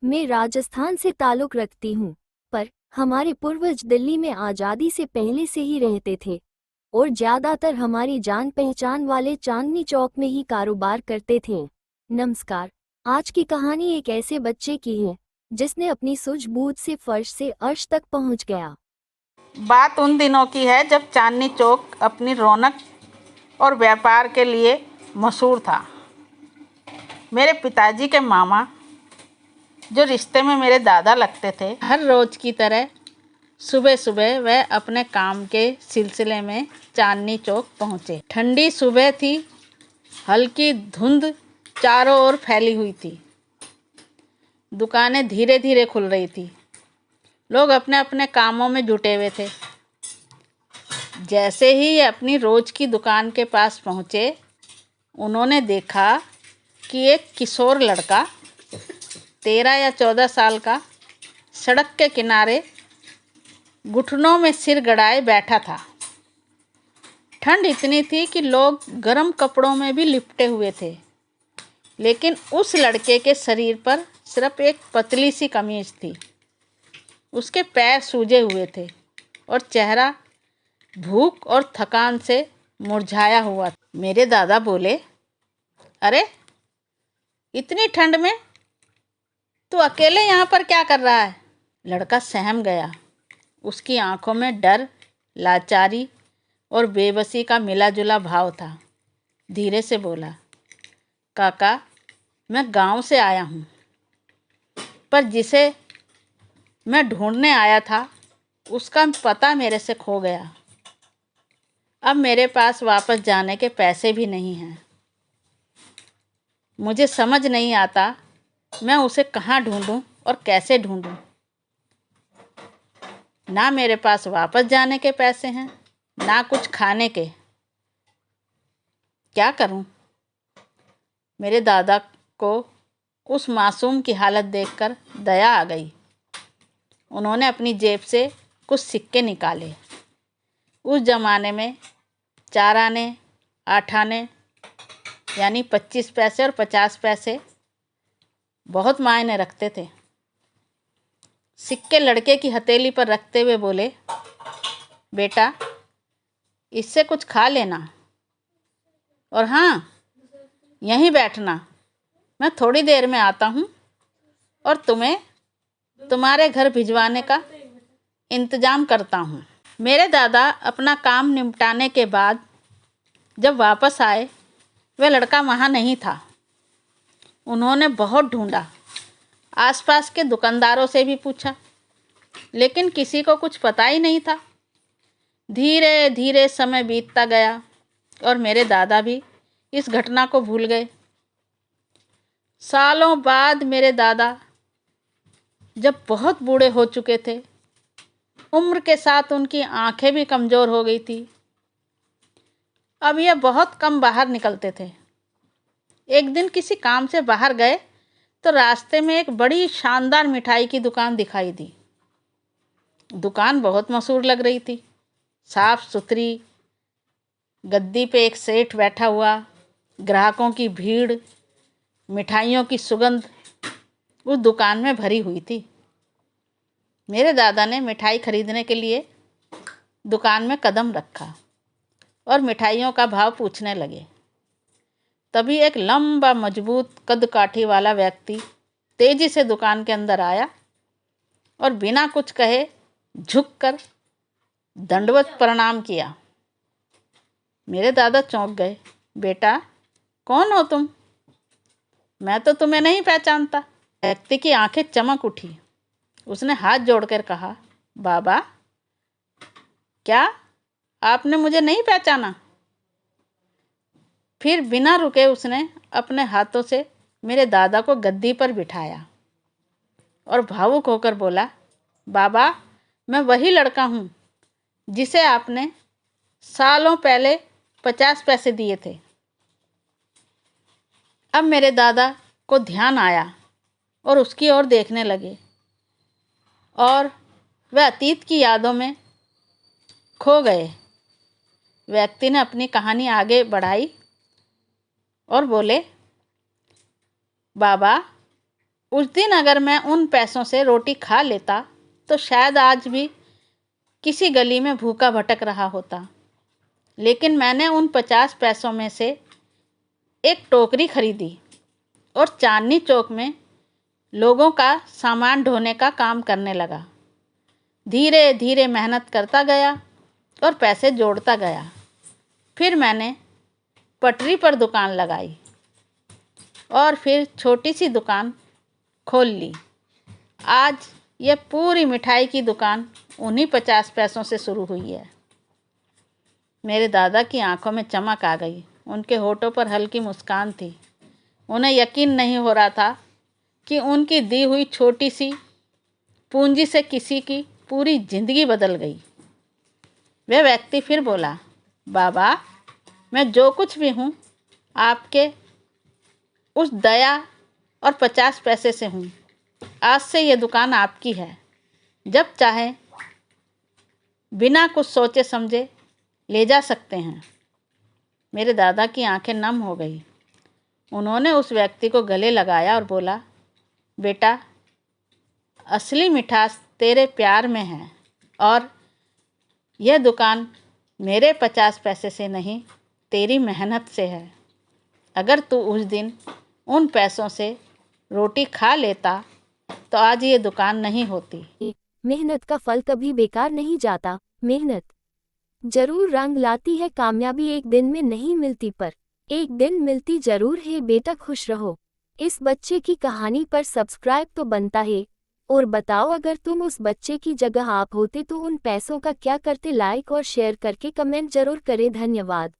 मैं राजस्थान से ताल्लुक़ रखती हूँ, पर हमारे पूर्वज दिल्ली में आज़ादी से पहले से ही रहते थे और ज़्यादातर हमारी जान पहचान वाले चांदनी चौक में ही कारोबार करते थे। नमस्कार। आज की कहानी एक ऐसे बच्चे की है जिसने अपनी सूझबूझ से फर्श से अर्श तक पहुँच गया। बात उन दिनों की है जब चांदनी चौक अपनी रौनक और व्यापार के लिए मशहूर था। मेरे पिताजी के मामा, जो रिश्ते में मेरे दादा लगते थे, हर रोज़ की तरह सुबह सुबह वह अपने काम के सिलसिले में चांदनी चौक पहुँचे। ठंडी सुबह थी, हल्की धुंध चारों ओर फैली हुई थी। दुकानें धीरे धीरे खुल रही थी। लोग अपने अपने कामों में जुटे हुए थे। जैसे ही ये अपनी रोज की दुकान के पास पहुँचे, उन्होंने देखा कि एक किशोर लड़का 13 या 14 साल का सड़क के किनारे घुटनों में सिर गड़ाए बैठा था। ठंड इतनी थी कि लोग गर्म कपड़ों में भी लिपटे हुए थे, लेकिन उस लड़के के शरीर पर सिर्फ एक पतली सी कमीज थी। उसके पैर सूजे हुए थे और चेहरा भूख और थकान से मुरझाया हुआ था। मेरे दादा बोले, अरे इतनी ठंड में तू अकेले यहाँ पर क्या कर रहा है? लड़का सहम गया। उसकी आंखों में डर, लाचारी और बेबसी का मिला जुला भाव था। धीरे से बोला, काका, मैं गांव से आया हूँ, पर जिसे मैं ढूंढने आया था उसका पता मेरे से खो गया। अब मेरे पास वापस जाने के पैसे भी नहीं हैं। मुझे समझ नहीं आता मैं उसे कहाँ ढूंढूं और कैसे ढूंढूं। ना मेरे पास वापस जाने के पैसे हैं, ना कुछ खाने के। क्या करूं? मेरे दादा को उस मासूम की हालत देखकर दया आ गई। उन्होंने अपनी जेब से कुछ सिक्के निकाले। उस ज़माने में 4 आने, 8 आने यानी 25 पैसे और 50 पैसे बहुत मायने रखते थे। सिक्के लड़के की हथेली पर रखते हुए बोले, बेटा, इससे कुछ खा लेना, और हाँ, यहीं बैठना। मैं थोड़ी देर में आता हूँ और तुम्हें तुम्हारे घर भिजवाने का इंतज़ाम करता हूँ। मेरे दादा अपना काम निपटाने के बाद जब वापस आए, वह लड़का वहाँ नहीं था। उन्होंने बहुत ढूंढा, आसपास के दुकानदारों से भी पूछा, लेकिन किसी को कुछ पता ही नहीं था। धीरे धीरे समय बीतता गया और मेरे दादा भी इस घटना को भूल गए। सालों बाद मेरे दादा जब बहुत बूढ़े हो चुके थे, उम्र के साथ उनकी आंखें भी कमज़ोर हो गई थी। अब यह बहुत कम बाहर निकलते थे। एक दिन किसी काम से बाहर गए तो रास्ते में एक बड़ी शानदार मिठाई की दुकान दिखाई दी। दुकान बहुत मशहूर लग रही थी। साफ सुथरी, गद्दी पे एक सेठ बैठा हुआ, ग्राहकों की भीड़, मिठाइयों की सुगंध उस दुकान में भरी हुई थी। मेरे दादा ने मिठाई खरीदने के लिए दुकान में कदम रखा और मिठाइयों का भाव पूछने लगे। तभी एक लंबा, मजबूत, कद-काठी वाला व्यक्ति तेजी से दुकान के अंदर आया और बिना कुछ कहे झुककर दंडवत प्रणाम किया। मेरे दादा चौंक गए। बेटा, कौन हो तुम? मैं तो तुम्हें नहीं पहचानता। व्यक्ति की आंखें चमक उठी। उसने हाथ जोड़कर कहा, बाबा, क्या आपने मुझे नहीं पहचाना? फिर बिना रुके उसने अपने हाथों से मेरे दादा को गद्दी पर बिठाया और भावुक होकर बोला, बाबा, मैं वही लड़का हूँ जिसे आपने सालों पहले 50 पैसे दिए थे। अब मेरे दादा को ध्यान आया और उसकी ओर देखने लगे और वह अतीत की यादों में खो गए। व्यक्ति ने अपनी कहानी आगे बढ़ाई और बोले, बाबा, उस दिन अगर मैं उन पैसों से रोटी खा लेता तो शायद आज भी किसी गली में भूखा भटक रहा होता। लेकिन मैंने उन 50 पैसों में से एक टोकरी खरीदी और चांदनी चौक में लोगों का सामान ढोने का काम करने लगा। धीरे धीरे मेहनत करता गया और पैसे जोड़ता गया। फिर मैंने पटरी पर दुकान लगाई और फिर छोटी सी दुकान खोल ली। आज यह पूरी मिठाई की दुकान उन्हीं 50 पैसों से शुरू हुई है। मेरे दादा की आंखों में चमक आ गई। उनके होठों पर हल्की मुस्कान थी। उन्हें यकीन नहीं हो रहा था कि उनकी दी हुई छोटी सी पूंजी से किसी की पूरी जिंदगी बदल गई। वह व्यक्ति फिर बोला, बाबा, मैं जो कुछ भी हूँ आपके उस दया और 50 पैसे से हूँ। आज से ये दुकान आपकी है। जब चाहे बिना कुछ सोचे समझे ले जा सकते हैं। मेरे दादा की आंखें नम हो गई। उन्होंने उस व्यक्ति को गले लगाया और बोला, बेटा, असली मिठास तेरे प्यार में है और यह दुकान मेरे 50 पैसे से नहीं, तेरी मेहनत से है। अगर तू उस दिन उन पैसों से रोटी खा लेता तो आज ये दुकान नहीं होती। मेहनत का फल कभी बेकार नहीं जाता। मेहनत जरूर रंग लाती है। कामयाबी एक दिन में नहीं मिलती पर एक दिन मिलती जरूर है। बेटा, खुश रहो। इस बच्चे की कहानी पर सब्सक्राइब तो बनता है। और बताओ, अगर तुम उस बच्चे की जगह आप होते तो उन पैसों का क्या करते? लाइक और शेयर करके कमेंट जरूर करें। धन्यवाद।